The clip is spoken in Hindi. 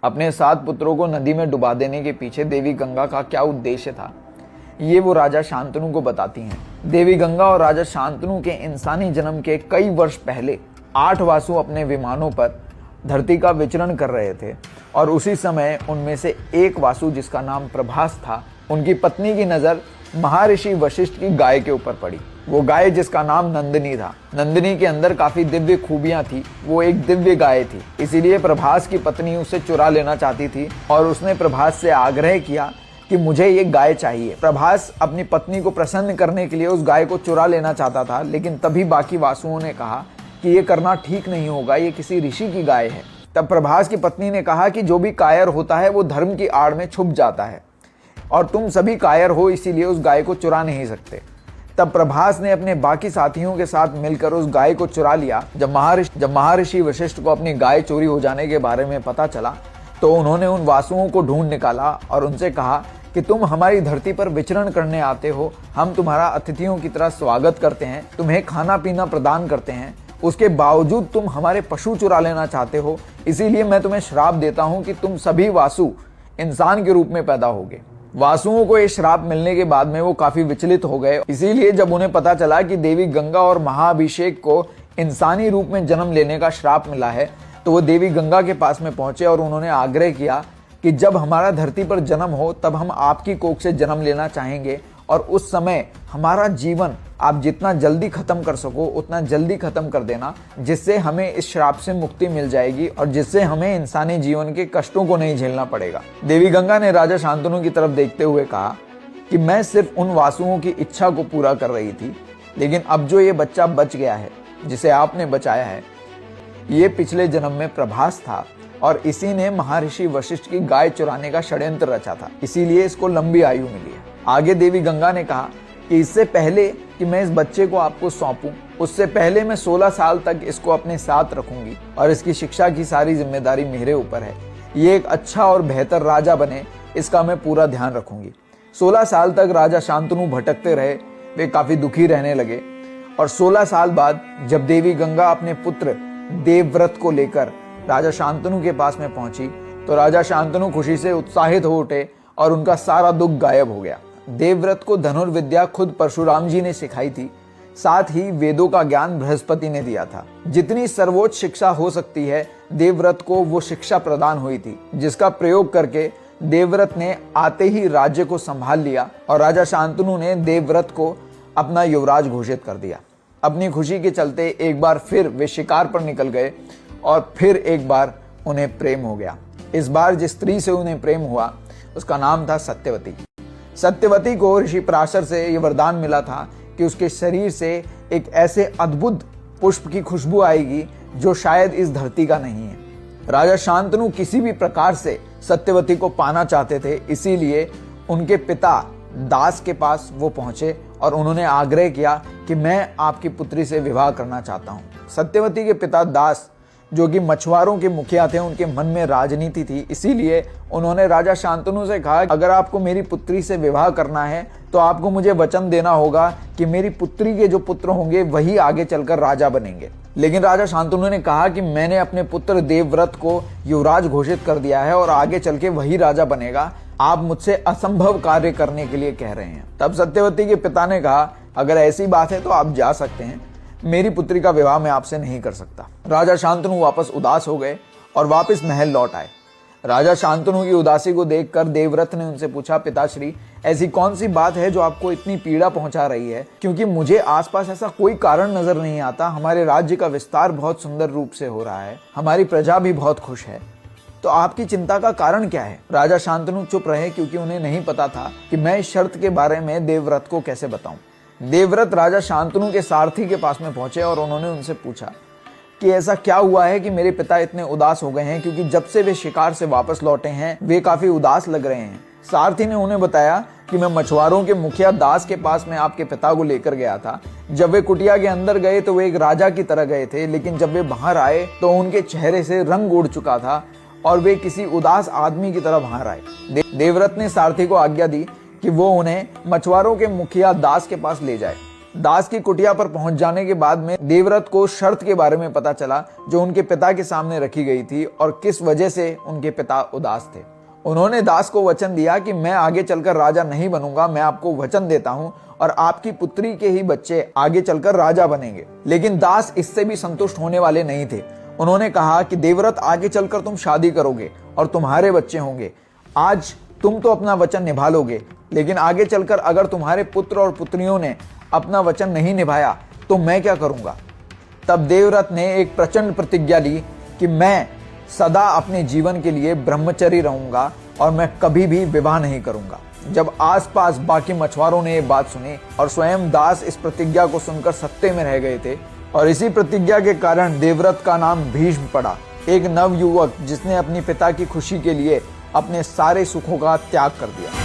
अपने 7 पुत्रों को नदी में डुबा देने के पीछे देवी गंगा का क्या उद्देश्य था, ये वो राजा शांतनु को बताती हैं। देवी गंगा और राजा शांतनु के इंसानी जन्म के कई वर्ष पहले 8 वासु अपने विमानों पर धरती का विचरण कर रहे थे और उसी समय उनमें से एक वासु, जिसका नाम प्रभास था, उनकी पत्नी की नजर महर्षि वशिष्ठ की गाय के ऊपर पड़ी। वो गाय जिसका नाम नंदिनी था। नंदिनी के अंदर काफी दिव्य खूबियां थी। वो एक दिव्य गाय थी, इसीलिए प्रभास की पत्नी उसे चुरा लेना चाहती थी और उसने प्रभास से आग्रह किया कि मुझे ये गाय चाहिए। प्रभास अपनी पत्नी को प्रसन्न करने के लिए उस गाय को चुरा लेना चाहता था, लेकिन तभी बाकी वासुओं ने कहा कि ये करना ठीक नहीं होगा, ये किसी ऋषि की गाय है। तब प्रभास की पत्नी ने कहा कि जो भी कायर होता है वो धर्म की आड़ में छुप जाता है और तुम सभी कायर हो, इसीलिए उस गाय को चुरा नहीं सकते। तब प्रभास ने अपने बाकी साथियों के साथ मिलकर उस गाय को चुरा लिया। जब महर्षि वशिष्ठ को अपनी गाय चोरी हो जाने के बारे में पता चला तो उन्होंने उन वासुओं को ढूंढ निकाला और उनसे कहा कि तुम हमारी धरती पर विचरण करने आते हो, हम तुम्हारा अतिथियों की तरह स्वागत करते हैं, तुम्हें खाना पीना प्रदान करते हैं, उसके बावजूद तुम हमारे पशु चुरा लेना चाहते हो, इसीलिए मैं तुम्हें श्राप देता हूं कि तुम सभी वासु इंसान के रूप में पैदा होगे। वासुओं को ये श्राप मिलने के बाद में वो काफी विचलित हो गए। इसीलिए जब उन्हें पता चला कि देवी गंगा और महाअभिषेक को इंसानी रूप में जन्म लेने का श्राप मिला है, तो वो देवी गंगा के पास में पहुंचे और उन्होंने आग्रह किया कि जब हमारा धरती पर जन्म हो तब हम आपकी कोख से जन्म लेना चाहेंगे और उस समय हमारा जीवन आप जितना जल्दी खत्म कर सको उतना जल्दी खत्म कर देना, जिससे हमें इस श्राप से मुक्ति मिल जाएगी और जिससे हमें इंसानी जीवन के कष्टों को नहीं झेलना पड़ेगा। देवी गंगा ने राजा शांतनु की तरफ देखते हुए कहा कि मैं सिर्फ उन वासुओं की इच्छा को पूरा कर रही थी, लेकिन अब जो ये बच्चा बच गया है जिसे आपने बचाया है, ये पिछले जन्म में प्रभास था और इसी ने महर्षि वशिष्ठ की गाय चुराने का षड्यंत्र रचा था, इसीलिए इसको लंबी आयु मिली है। आगे देवी गंगा ने कहा कि इससे पहले कि मैं इस बच्चे को आपको सौंपूं, उससे पहले मैं 16 साल तक इसको अपने साथ रखूंगी और इसकी शिक्षा की सारी जिम्मेदारी मेरे ऊपर है। ये एक अच्छा और बेहतर राजा बने, इसका मैं पूरा ध्यान रखूंगी। 16 साल तक राजा शांतनु भटकते रहे, वे काफी दुखी रहने लगे और 16 साल बाद जब देवी गंगा अपने पुत्र देवव्रत को लेकर राजा शांतनु के पास में पहुंची तो राजा शांतनु खुशी से उत्साहित हो उठे और उनका सारा दुख गायब हो गया। देवव्रत को धनुर्विद्या खुद परशुराम जी ने सिखाई थी, साथ ही वेदों का ज्ञान बृहस्पति ने दिया था। जितनी सर्वोच्च शिक्षा हो सकती है देवव्रत को वो शिक्षा प्रदान हुई थी, जिसका प्रयोग करके देवव्रत ने आते ही राज्य को संभाल लिया और राजा शांतनु ने देवव्रत को अपना युवराज घोषित कर दिया। अपनी खुशी के चलते एक बार फिर वे शिकार पर निकल गए और फिर एक बार उन्हें प्रेम हो गया। इस बार जिस स्त्री से उन्हें प्रेम हुआ उसका नाम था सत्यवती। सत्यवती को ऋषि पराशर से यह वरदान मिला था कि उसके शरीर से एक ऐसे अद्भुत पुष्प की खुशबू आएगी जो शायद इस धरती का नहीं है। राजा शांतनु किसी भी प्रकार से सत्यवती को पाना चाहते थे, इसीलिए उनके पिता दास के पास वो पहुंचे और उन्होंने आग्रह किया कि मैं आपकी पुत्री से विवाह करना चाहता हूं। सत्यवती के पिता दास, जो कि मछुआरों के मुखिया थे, उनके मन में राजनीति थी, इसीलिए उन्होंने राजा शांतनु से कहा अगर आपको मेरी पुत्री से विवाह करना है तो आपको मुझे वचन देना होगा कि मेरी पुत्री के जो पुत्र होंगे वही आगे चलकर राजा बनेंगे। लेकिन राजा शांतनु ने कहा कि मैंने अपने पुत्र देवव्रत को युवराज घोषित कर दिया है और आगे चल के वही राजा बनेगा, आप मुझसे असंभव कार्य करने के लिए कह रहे हैं। तब सत्यवती के पिता ने कहा अगर ऐसी बात है तो आप जा सकते हैं, मेरी पुत्री का विवाह मैं आपसे नहीं कर सकता। राजा शांतनु वापस उदास हो गए और वापस महल लौट आए। राजा शांतनु की उदासी को देखकर देवव्रत ने उनसे पूछा पिताश्री, ऐसी कौन सी बात है जो आपको इतनी पीड़ा पहुंचा रही है, क्योंकि मुझे आसपास ऐसा कोई कारण नजर नहीं आता। हमारे राज्य का विस्तार बहुत सुंदर रूप से हो रहा है, हमारी प्रजा भी बहुत खुश है, तो आपकी चिंता का कारण क्या है? राजा शांतनु चुप रहे क्योंकि उन्हें नहीं पता था कि मैं इस शर्त के बारे में देवव्रत को कैसे बताऊं। देवव्रत राजा शांतनु के सारथी के पास में पहुंचे और उन्होंने उनसे पूछा कि ऐसा क्या हुआ है कि मेरे पिता इतने उदास हो गए हैं, क्योंकि जब से वे शिकार से वापस लौटे हैं वे काफी उदास लग रहे हैं। सारथी ने उन्हें बताया कि मैं मछुआरों के मुखिया दास के पास में आपके पिता को लेकर गया था। जब वे कुटिया के अंदर गए तो वे एक राजा की तरह गए थे, लेकिन जब वे बाहर आए तो उनके चेहरे से रंग उड़ चुका था और वे किसी उदास आदमी की तरह बाहर आए। देवव्रत ने सारथी को आज्ञा दी कि वो उन्हें मछुआरों के मुखिया दास के पास ले जाए। दास की कुटिया पर पहुंच जाने के बाद में देवव्रत को शर्त के बारे में पता चला जो उनके पिता के सामने रखी गई थी और किस वजह से उनके पिता उदास थे। उन्होंने दास को वचन दिया कि मैं आगे चलकर राजा नहीं बनूंगा, मैं आपको वचन देता हूं और आपकी पुत्री के ही बच्चे आगे चलकर राजा बनेंगे। लेकिन दास इससे भी संतुष्ट होने वाले नहीं थे। उन्होंने कहा कि देवव्रत आगे चलकर तुम शादी करोगे और तुम्हारे बच्चे होंगे। आज तुम तो अपना वचन निभा लोगे, लेकिन आगे चलकर अगर तुम्हारे पुत्र और पुत्रियों ने अपना वचन नहीं निभाया तो मैं क्या करूंगा। तब देवव्रत ने एक प्रचंड प्रतिज्ञा ली कि मैं सदा अपने जीवन के लिए ब्रह्मचर्य रहूंगा और मैं कभी भी विवाह नहीं करूंगा। जब आसपास बाकी मछुआरों ने ये बात सुनी और स्वयं दास इस प्रतिज्ञा को सुनकर सत्ते में रह गए थे और इसी प्रतिज्ञा के कारण देवव्रत का नाम भीष्म पड़ा, एक नवयुवक जिसने अपनी पिता की खुशी के लिए अपने सारे सुखों का त्याग कर दिया।